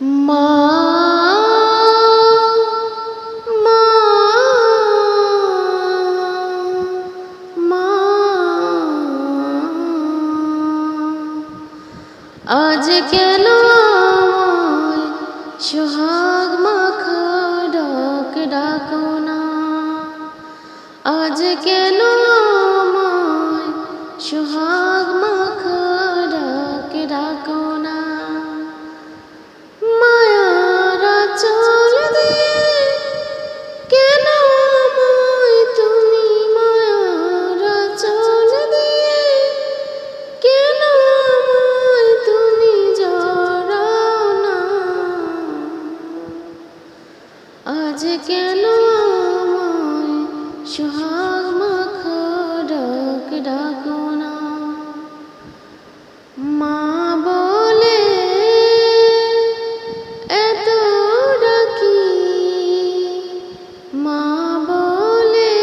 মা মা মা আজ কেন আমায় সোহাগ মাখা ডাক ডাকো না। আজ কেন আমায় সোহাগ মাখা ডাক ডাকো না। মায়ার আঁচল দিয়ে কেন আমায় তুমি, মায়ার আঁচল দিয়ে কেন আমায় তুমি জড়াও না। আজ কেন আমায় সোহাগ মাখা ডাক ডাকো না। মা বলে এত ডাকি, মা বলে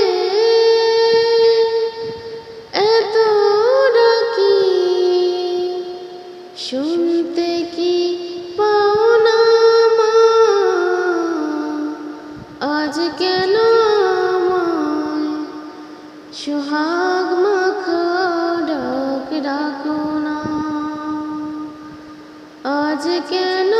এত ডাকি, শুনতে কি পাও না মা। আজ কেন আমায় সোহাগ মাখা ডাক ডাকো না। আজ কেন